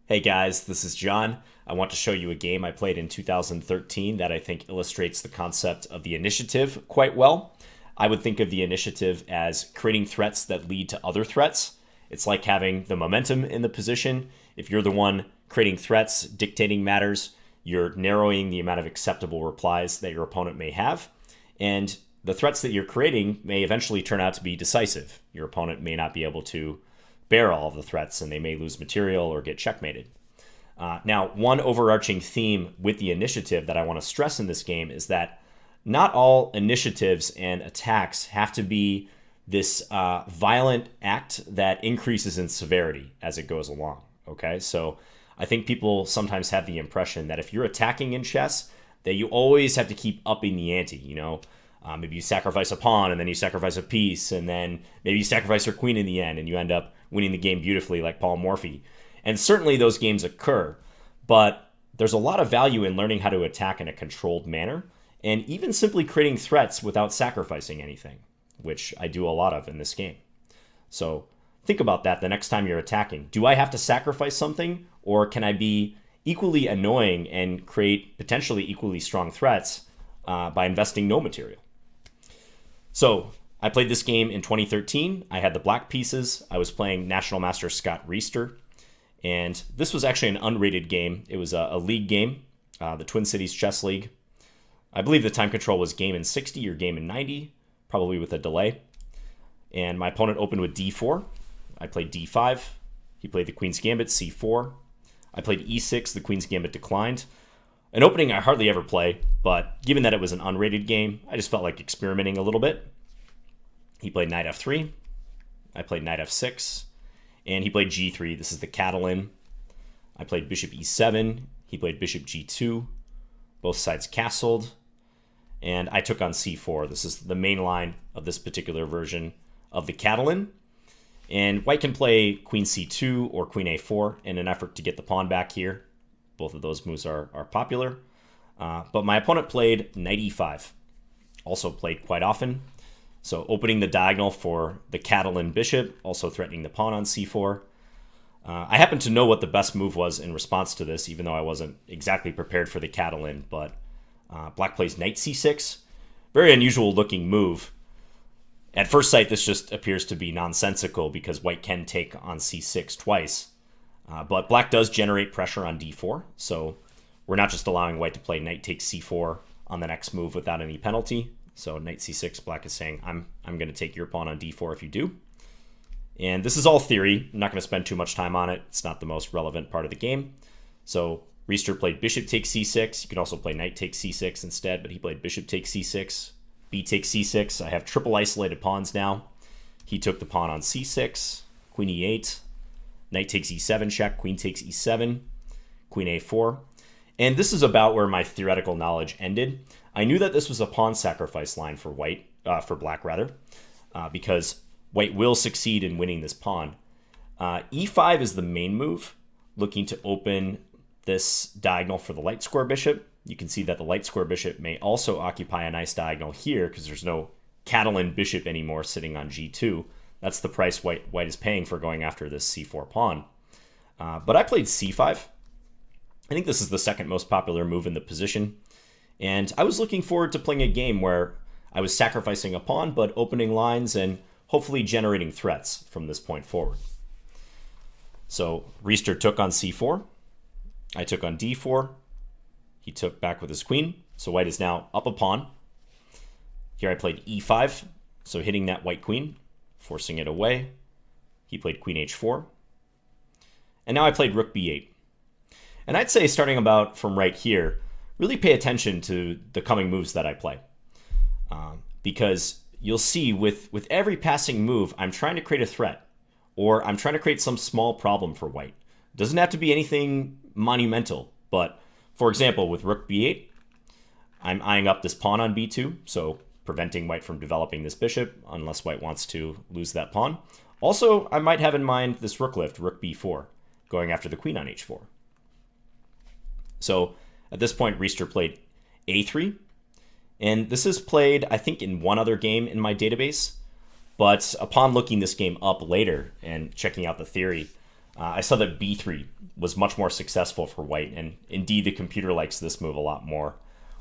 Hey guys, this is John. I want to show you a game I played in 2013 that I think illustrates the concept of the initiative quite well. I would think of the initiative as creating threats that lead to other threats. It's like having the momentum in the position. If you're the one creating threats, dictating matters, you're narrowing the amount of acceptable replies that your opponent may have. And the threats that you're creating may eventually turn out to be decisive. Your opponent may not be able to bear all of the threats, and they may lose material or get checkmated. Now, one overarching theme with the initiative that I want to stress in this game is that not all initiatives and attacks have to be this violent act that increases in severity as it goes along. Okay, so I think people sometimes have the impression that if you're attacking in chess, that you always have to keep upping the ante. Maybe you sacrifice a pawn and then you sacrifice a piece, and then maybe you sacrifice your queen in the end and you end up winning the game beautifully like Paul Morphy. And certainly those games occur, but there's a lot of value in learning how to attack in a controlled manner and even simply creating threats without sacrificing anything, which I do a lot of in this game. So think about that the next time you're attacking. Do I have to sacrifice something, or can I be equally annoying and create potentially equally strong threats by investing no material? So I played this game in 2013. I had the black pieces. I was playing National Master Scott Riester. And this was actually an unrated game. It was a league game, the Twin Cities Chess League. I believe the time control was game in 60 or game in 90, probably with a delay. And my opponent opened with d4. I played d5. He played the Queen's Gambit, c4. I played e6. The Queen's Gambit declined. An opening I hardly ever play, but given that it was an unrated game, I just felt like experimenting a little bit. He played knight f3. I played knight f6. And he played g3. This is the Catalan. I played bishop e7. He played bishop g2. Both sides castled. And I took on c4. This is the main line of this particular version of the Catalan. And white can play queen c2 or queen a4 in an effort to get the pawn back here. Both of those moves are popular. But my opponent played knight e5. Also played quite often. So opening the diagonal for the Catalan bishop, also threatening the pawn on c4. I happen to know what the best move was in response to this, even though I wasn't exactly prepared for the Catalan. But black plays knight c6. Very unusual looking move. At first sight, this just appears to be nonsensical because white can take on c6 twice. But black does generate pressure on d4, so we're not just allowing white to play knight takes c4 on the next move without any penalty. So knight c6, black is saying, I'm going to take your pawn on d4 if you do. And this is all theory. I'm not going to spend too much time on it. It's not the most relevant part of the game. So Riester played bishop takes c6. You could also play knight takes c6 instead, but he played bishop takes c6, b takes c6. I have triple isolated pawns now. He took the pawn on c6, queen e8, knight takes e7 check, queen takes e7, queen a4. And this is about where my theoretical knowledge ended. I knew that this was a pawn sacrifice line for black, because white will succeed in winning this pawn. E5 is the main move, looking to open this diagonal for the light square bishop. You can see that the light square bishop may also occupy a nice diagonal here because there's no Catalan bishop anymore sitting on g2. That's the price white is paying for going after this c4 pawn. But I played c5. I think this is the second most popular move in the position. And I was looking forward to playing a game where I was sacrificing a pawn, but opening lines and hopefully generating threats from this point forward. So Riester took on c4. I took on d4. He took back with his queen. So white is now up a pawn. Here I played e5, so hitting that white queen, forcing it away. He played queen h4. And now I played rook b8. And I'd say starting about from right here, really pay attention to the coming moves that I play. Because you'll see with every passing move, I'm trying to create a threat, or I'm trying to create some small problem for white. It doesn't have to be anything monumental, but for example, with rook b8, I'm eyeing up this pawn on b2, so preventing white from developing this bishop unless white wants to lose that pawn. Also, I might have in mind this rook lift, rook b4, going after the queen on h4. So at this point, Riester played a3. And this is played, I think, in one other game in my database. But upon looking this game up later and checking out the theory, I saw that b3 was much more successful for white, and indeed the computer likes this move a lot more,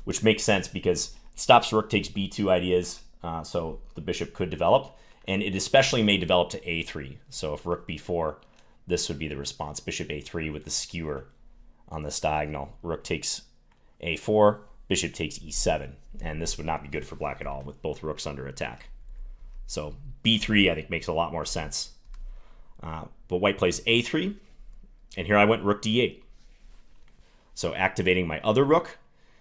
which makes sense because it stops rook takes b2 ideas, so the bishop could develop, and it especially may develop to a3. So if rook b4, this would be the response. Bishop a3 with the skewer on this diagonal. Rook takes a4, bishop takes e7, and this would not be good for black at all with both rooks under attack. So b3 I think makes a lot more sense. But white plays a3, and here I went rook d8. So activating my other rook,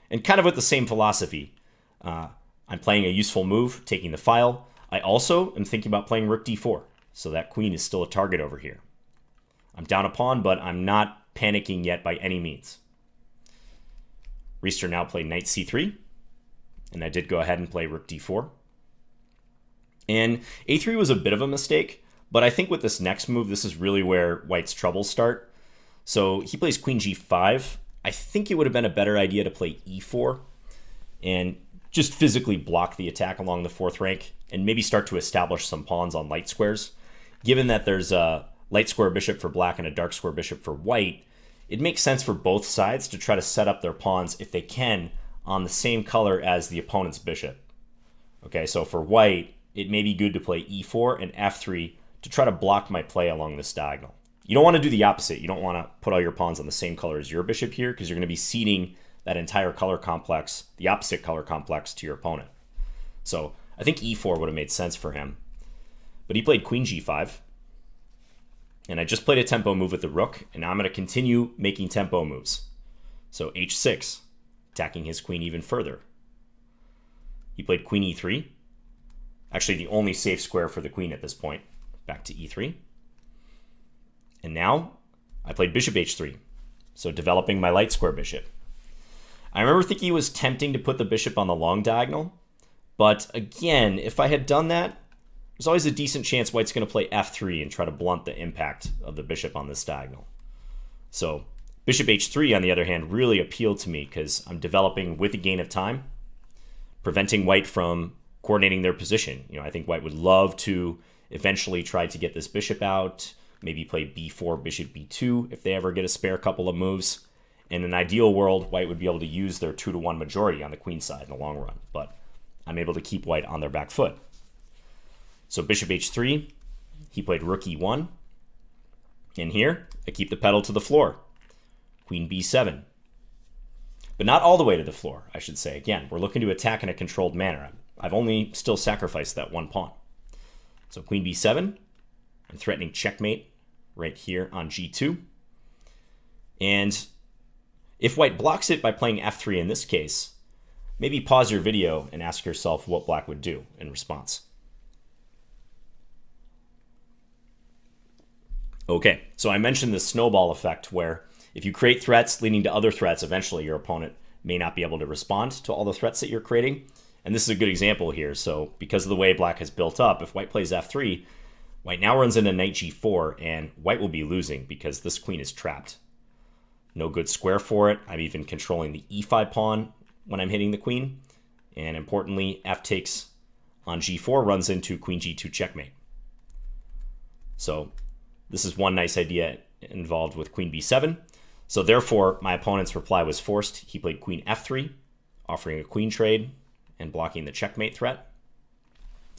and kind of with the same philosophy. I'm playing a useful move, taking the file. I also am thinking about playing rook d4, so that queen is still a target over here. I'm down a pawn, but I'm not panicking yet by any means. Riester now played knight c3, and I did go ahead and play rook d4. And a3 was a bit of a mistake, but I think with this next move, this is really where white's troubles start. So he plays queen g5. I think it would have been a better idea to play e4 and just physically block the attack along the fourth rank and maybe start to establish some pawns on light squares. Given that there's a light square bishop for black and a dark square bishop for white, it makes sense for both sides to try to set up their pawns, if they can, on the same color as the opponent's bishop. Okay, so for white, it may be good to play e4 and f3 to try to block my play along this diagonal. You don't want to do the opposite. You don't want to put all your pawns on the same color as your bishop here, because you're going to be ceding that entire color complex, the opposite color complex, to your opponent. So I think e4 would have made sense for him. But he played queen g5. And I just played a tempo move with the rook, and now I'm going to continue making tempo moves. So h6, attacking his queen even further. He played queen e3. Actually, the only safe square for the queen at this point. Back to e3. And now I played bishop h3, so developing my light square bishop. I remember thinking it was tempting to put the bishop on the long diagonal, but again, if I had done that, there's always a decent chance white's going to play f3 and try to blunt the impact of the bishop on this diagonal. So bishop h3, on the other hand, really appealed to me because I'm developing with a gain of time, preventing white from coordinating their position. I think white would love to eventually try to get this bishop out, maybe play b4, bishop b2 if they ever get a spare couple of moves. In an ideal world, white would be able to use their 2-to-1 majority on the queen side in the long run, but I'm able to keep white on their back foot. So bishop h3, he played rook e1, and here I keep the pedal to the floor. Queen b7. But not all the way to the floor, I should say. Again, we're looking to attack in a controlled manner. I've only still sacrificed that one pawn. So queen b7, I'm threatening checkmate right here on g2. And if white blocks it by playing f3 in this case, maybe pause your video and ask yourself what black would do in response. Okay, so I mentioned the snowball effect where if you create threats leading to other threats, eventually your opponent may not be able to respond to all the threats that you're creating. And this is a good example here. So because of the way black has built up, if white plays f3, white now runs into knight g4, and white will be losing because this queen is trapped. No good square for it. I'm even controlling the e5 pawn when I'm hitting the queen. And importantly, f takes on g4 runs into queen g2 checkmate. So this is one nice idea involved with queen b7. So therefore, my opponent's reply was forced. He played queen f3, offering a queen trade and blocking the checkmate threat.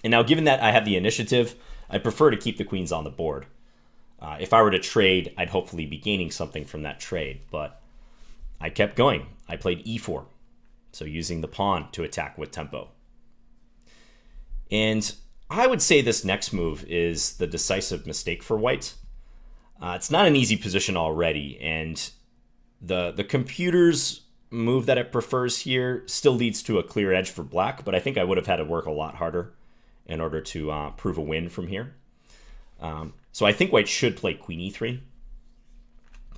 And now, given that I have the initiative, I prefer to keep the queens on the board. If I were to trade, I'd hopefully be gaining something from that trade, but I kept going. I played e4, so using the pawn to attack with tempo. And I would say this next move is the decisive mistake for white. It's not an easy position already, and the computer's move that it prefers here still leads to a clear edge for black, but I think I would have had to work a lot harder in order to prove a win from here. So I think white should play queen e3.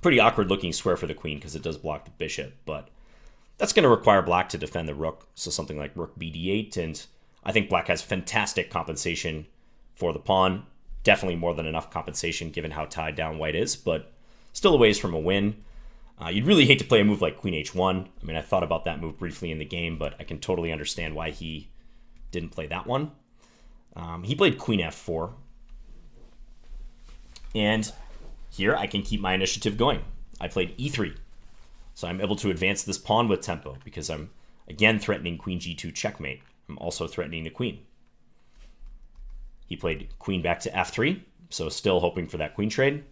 Pretty awkward looking square for the queen because it does block the bishop, but that's going to require black to defend the rook, so something like rook bd8, and I think black has fantastic compensation for the pawn. Definitely more than enough compensation given how tied down white is, but still a ways from a win. You'd really hate to play a move like queen h1. I mean, I thought about that move briefly in the game, but I can totally understand why he didn't play that one. He played queen f4. And Here, I can keep my initiative going. I played e3. So I'm able to advance this pawn with tempo because I'm, again, threatening queen g2 checkmate. I'm also threatening the queen. He played queen back to f3, so still hoping for that queen trade.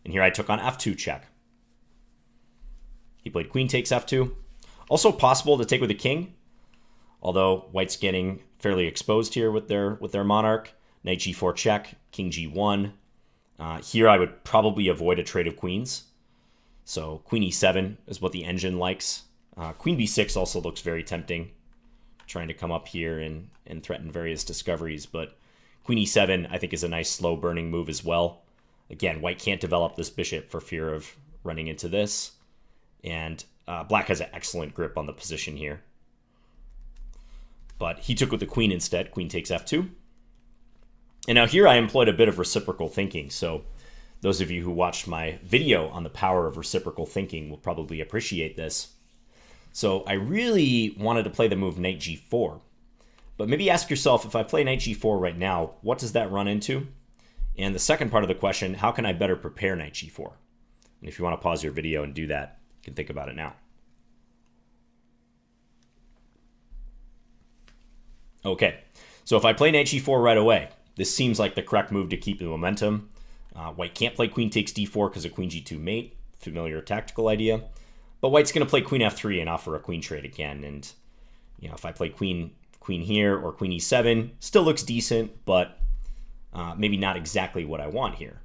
And here I took on f2 check. He played queen takes f2. Also possible to take with a king, although white's getting fairly exposed here with their monarch. Knight g4 check, king g1. Here I would probably avoid a trade of queens. So queen e7 is what the engine likes. Queen b6 also looks very tempting, trying to come up here and threaten various discoveries. But queen e7 I think is a nice slow burning move as well. Again, white can't develop this bishop for fear of running into this. And black has an excellent grip on the position here. But he took with the queen instead. Queen takes f2. And now here I employed a bit of reciprocal thinking. So those of you who watched my video on the power of reciprocal thinking will probably appreciate this. So I really wanted to play the move knight g4. But maybe ask yourself, if I play knight g4 right now, what does that run into? And the second part of the question, how can I better prepare knight g4? And if you want to pause your video and do that, you can think about it now. Okay, so if I play knight g4 right away, this seems like the correct move to keep the momentum. White can't play queen takes d4 because of queen g2 mate. Familiar tactical idea. But white's going to play queen f3 and offer a queen trade again. And if I play queen here or queen e7, still looks decent, but maybe not exactly what I want here.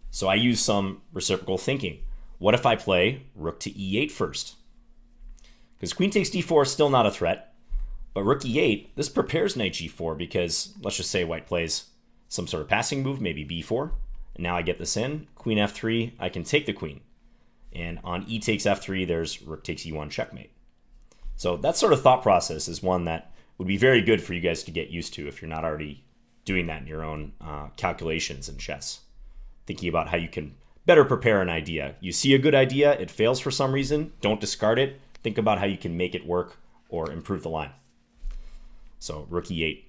So I use some reciprocal thinking. What if I play rook to e8 first? Because queen takes d4 is still not a threat. But rook e8, this prepares knight g4 because, let's just say white plays some sort of passing move, maybe b4. And now I get this in. Queen f3, I can take the queen. And on e takes f3, there's rook takes e1 checkmate. So that sort of thought process is one that would be very good for you guys to get used to if you're not already doing that in your own calculations in chess. Thinking about how you can better prepare an idea. You see a good idea, it fails for some reason, don't discard it. Think about how you can make it work or improve the line. So rook e8.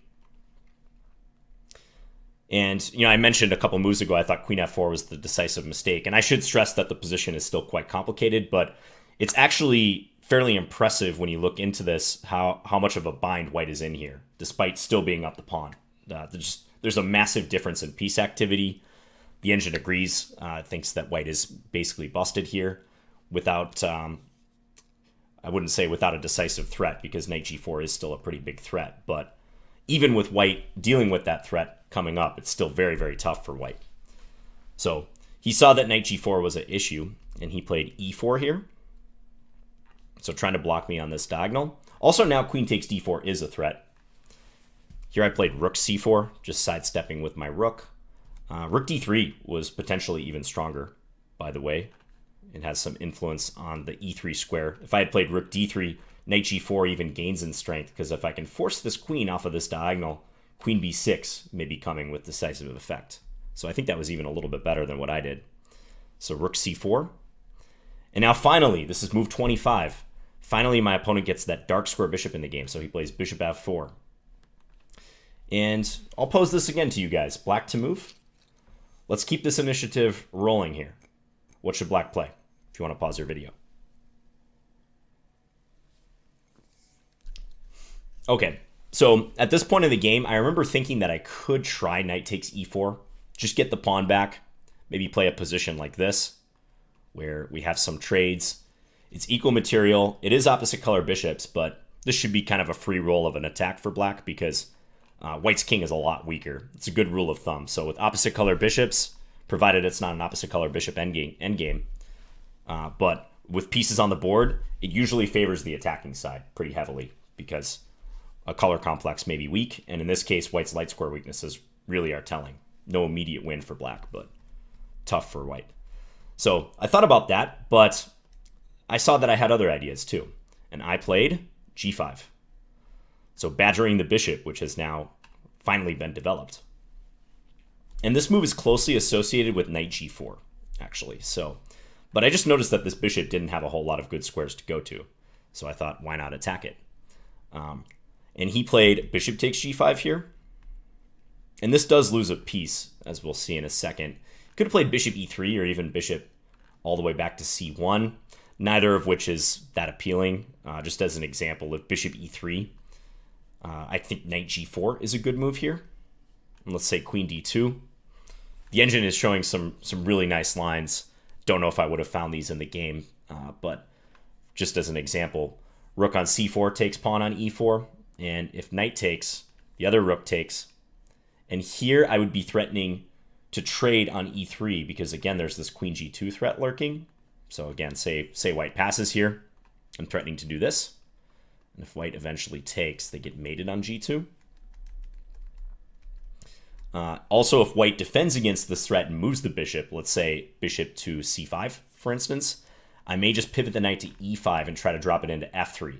And, I mentioned a couple moves ago, I thought queen f4 was the decisive mistake. And I should stress that the position is still quite complicated, but it's actually fairly impressive when you look into this, how much of a bind white is in here, despite still being up the pawn. There's a massive difference in piece activity. The engine agrees, thinks that white is basically busted here without, I wouldn't say without a decisive threat, because knight g4 is still a pretty big threat. But even with white dealing with that threat coming up, it's still very, very tough for white. So he saw that knight g4 was an issue, and he played e4 here. So trying to block me on this diagonal. Also now queen takes d4 is a threat. Here I played rook c4, just sidestepping with my rook. Rook d3 was potentially even stronger, by the way. It has some influence on the e3 square. If I had played rook d3, knight g4 even gains in strength, because if I can force this queen off of this diagonal, queen b6 may be coming with decisive effect. So I think that was even a little bit better than what I did. So rook c4. And now finally, this is move 25. Finally, my opponent gets that dark square bishop in the game, so he plays bishop f4. And I'll pose this again to you guys. Black to move. Let's keep this initiative rolling here. What should black play? If you want to pause your video. Okay, so at this point in the game, I remember thinking that I could try knight takes e4, just get the pawn back, maybe play a position like this, where we have some trades. It's equal material. It is opposite color bishops, but this should be kind of a free roll of an attack for black because white's king is a lot weaker. It's a good rule of thumb. So with opposite color bishops, provided it's not an opposite color bishop endgame, but with pieces on the board, it usually favors the attacking side pretty heavily because a color complex may be weak, and in this case, white's light square weaknesses really are telling. No immediate win for black, but tough for white. So I thought about that, but I saw that I had other ideas too, and I played g5. So badgering the bishop, which has now finally been developed. And this move is closely associated with knight g4, actually. But I just noticed that this bishop didn't have a whole lot of good squares to go to, so I thought, why not attack it? And he played bishop takes g5 here. And this does lose a piece, as we'll see in a second. Could have played bishop e3 or even bishop all the way back to c1, neither of which is that appealing. Just as an example, of bishop e3, I think knight g4 is a good move here. And let's say queen d2. The engine is showing some really nice lines. Don't know if I would have found these in the game, but just as an example, rook on c4 takes pawn on e4, and if knight takes, the other rook takes. And here I would be threatening to trade on e3 because, again, there's this queen g2 threat lurking. So again, say white passes here. I'm threatening to do this. And if white eventually takes, they get mated on g2. Also, if white defends against this threat and moves the bishop, let's say bishop to c5, for instance, I may just pivot the knight to e5 and try to drop it into f3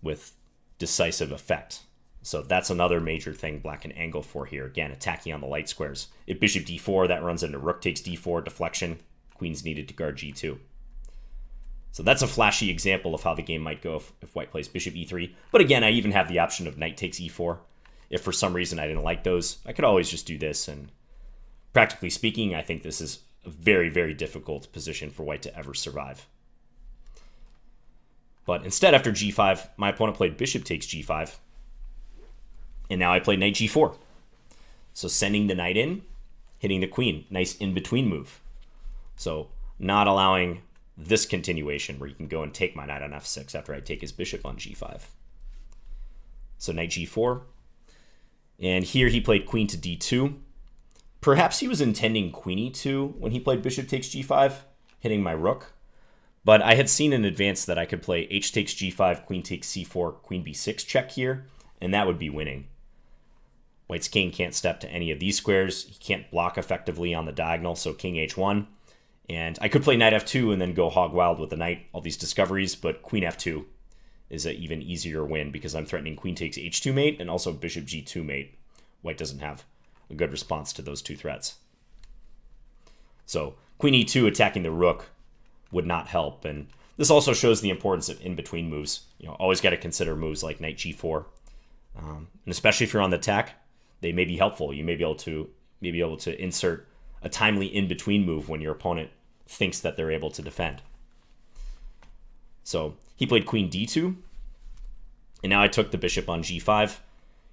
with decisive effect. So that's another major thing black can angle for here. Again, attacking on the light squares. If bishop d4, that runs into rook takes d4, deflection. Queen's needed to guard g2. So that's a flashy example of how the game might go if white plays bishop e3. But again, I even have the option of knight takes e4. If for some reason I didn't like those, I could always just do this. And practically speaking, I think this is a very, very difficult position for white to ever survive. But instead, after g5, my opponent played bishop takes g5. And now I play knight g4. So sending the knight in, hitting the queen. Nice in-between move. So not allowing this continuation where you can go and take my knight on f6 after I take his bishop on g5. So knight g4. And here he played queen to d2. Perhaps he was intending queen e2 when he played bishop takes g5, hitting my rook. But I had seen in advance that I could play h takes g5, queen takes c4, queen b6 check here, and that would be winning. White's king can't step to any of these squares. He can't block effectively on the diagonal, so king h1. And I could play knight f2 and then go hog wild with the knight, all these discoveries, but queen f2 is an even easier win because I'm threatening queen takes h2 mate and also bishop g2 mate. White doesn't have a good response to those two threats. So queen e2 attacking the rook would not help. And this also shows the importance of in-between moves. Always got to consider moves like knight g4. And especially if you're on the attack, they may be helpful. You may be able to insert a timely in-between move when your opponent thinks that they're able to defend. So he played queen d2, and now I took the bishop on g5,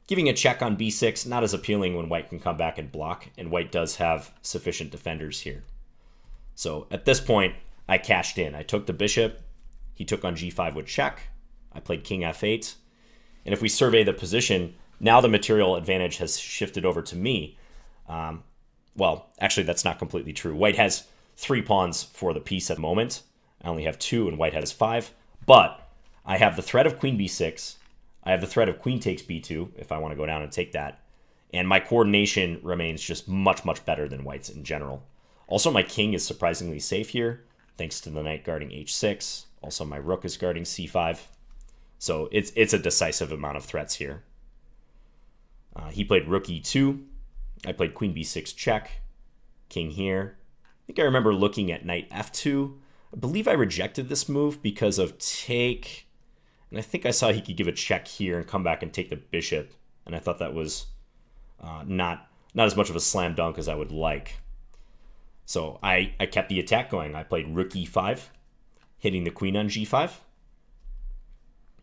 giving a check on b6, not as appealing when white can come back and block, and white does have sufficient defenders here. So at this point, I cashed in. I took the bishop, he took on g5 with check, I played king f8, and if we survey the position, now the material advantage has shifted over to me. Well, actually, that's not completely true. White has 3 pawns for the piece at the moment. I only have 2, and white has 5. But I have the threat of queen b6. I have the threat of queen takes b2, if I want to go down and take that. And my coordination remains just much, much better than white's in general. Also, my king is surprisingly safe here, thanks to the knight guarding h6. Also, my rook is guarding c5. So it's a decisive amount of threats here. He played rook e2. I played queen b6 check. King here. I think I remember looking at knight f2. I believe I rejected this move because of take. And I think I saw he could give a check here and come back and take the bishop. And I thought that was not as much of a slam dunk as I would like. So I kept the attack going. I played rook e5, hitting the queen on g5.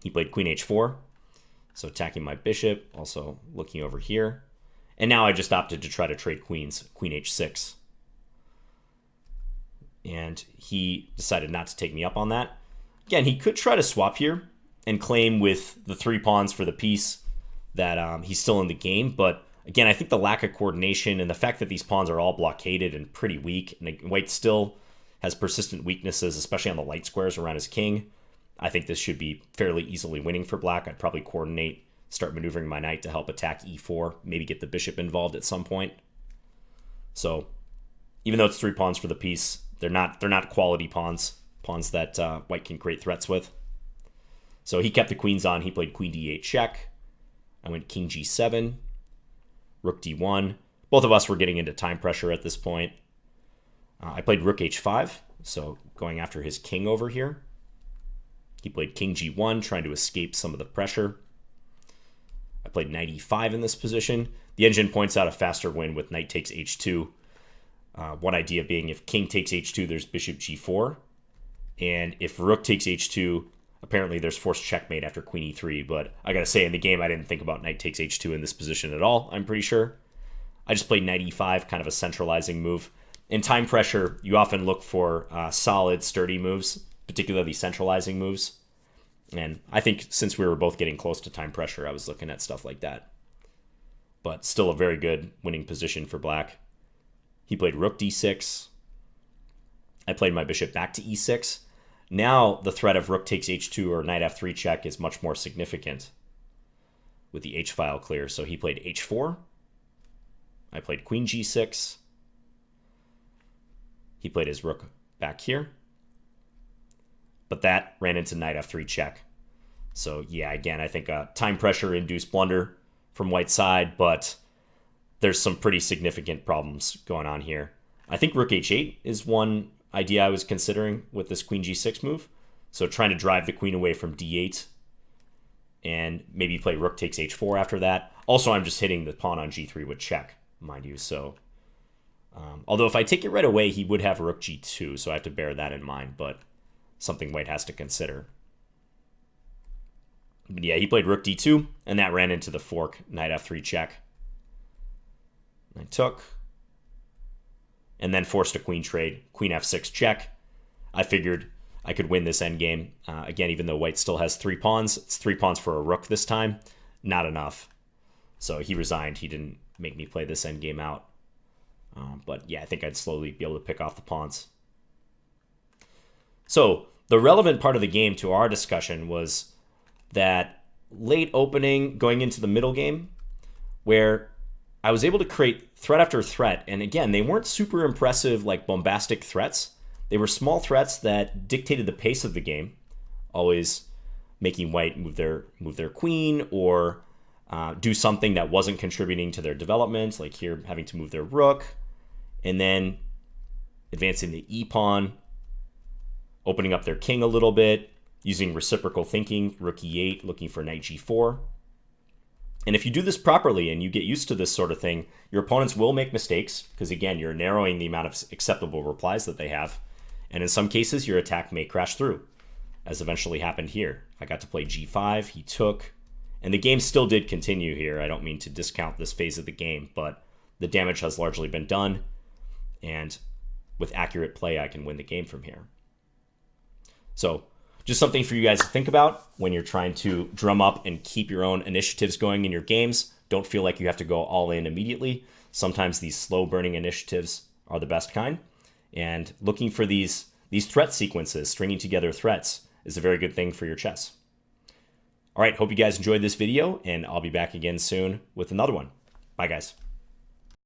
He played queen h4. So attacking my bishop, also looking over here. And now I just opted to try to trade queens, queen h6. And he decided not to take me up on that. Again, he could try to swap here and claim with the 3 pawns for the piece that he's still in the game. But again, I think the lack of coordination and the fact that these pawns are all blockaded and pretty weak, and white still has persistent weaknesses, especially on the light squares around his king. I think this should be fairly easily winning for black. I'd probably coordinate, start maneuvering my knight to help attack e4, maybe get the bishop involved at some point. So even though it's 3 pawns for the piece, they're not quality pawns that white can create threats with. So he kept the queens on. He played queen d8 check. I went king g7, rook d1. Both of us were getting into time pressure at this point. I played rook h5, so going after his king over here. He played king g1, trying to escape some of the pressure. I played knight e5 in this position. The engine points out a faster win with knight takes h2. One idea being if king takes h2, there's bishop g4. And if rook takes h2, apparently there's forced checkmate after queen e3. But I gotta say, in the game, I didn't think about knight takes h2 in this position at all, I'm pretty sure. I just played knight e5, kind of a centralizing move. In time pressure, you often look for solid, sturdy moves, particularly centralizing moves. And I think since we were both getting close to time pressure, I was looking at stuff like that. But still a very good winning position for black. He played rook d6. I played my bishop back to e6. Now the threat of rook takes h2 or knight f3 check is much more significant with the h-file clear. So he played h4. I played queen g6. He played his rook back here. But that ran into knight f3 check. So yeah, again, I think a time pressure induced blunder from white's side, but there's some pretty significant problems going on here. I think rook h8 is one idea I was considering with this queen g6 move. So trying to drive the queen away from d8 and maybe play rook takes h4 after that. Also, I'm just hitting the pawn on g3 with check, mind you. So although if I take it right away, he would have rook g2, so I have to bear that in mind, but something white has to consider. But yeah, he played rook d2, and that ran into the fork, knight f3 check. I took, and then forced a queen trade, queen f6 check. I figured I could win this endgame. Again, even though white still has 3 pawns, it's 3 pawns for a rook this time. Not enough. So he resigned. He didn't make me play this endgame out. But yeah, I think I'd slowly be able to pick off the pawns. So the relevant part of the game to our discussion was that late opening going into the middle game where I was able to create threat after threat. And again, they weren't super impressive, like bombastic threats. They were small threats that dictated the pace of the game, always making white move their queen or do something that wasn't contributing to their development, like here having to move their rook, and then advancing the e-pawn, opening up their king a little bit, using reciprocal thinking, rook e8, looking for knight g4. And if you do this properly and you get used to this sort of thing, your opponents will make mistakes because, again, you're narrowing the amount of acceptable replies that they have. And in some cases, your attack may crash through, as eventually happened here. I got to play g5, he took, and the game still did continue here. I don't mean to discount this phase of the game, but the damage has largely been done, and with accurate play, I can win the game from here. So just something for you guys to think about when you're trying to drum up and keep your own initiatives going in your games. Don't feel like you have to go all in immediately. Sometimes these slow burning initiatives are the best kind. And looking for these threat sequences, stringing together threats, is a very good thing for your chess. All right, hope you guys enjoyed this video, and I'll be back again soon with another one. Bye, guys.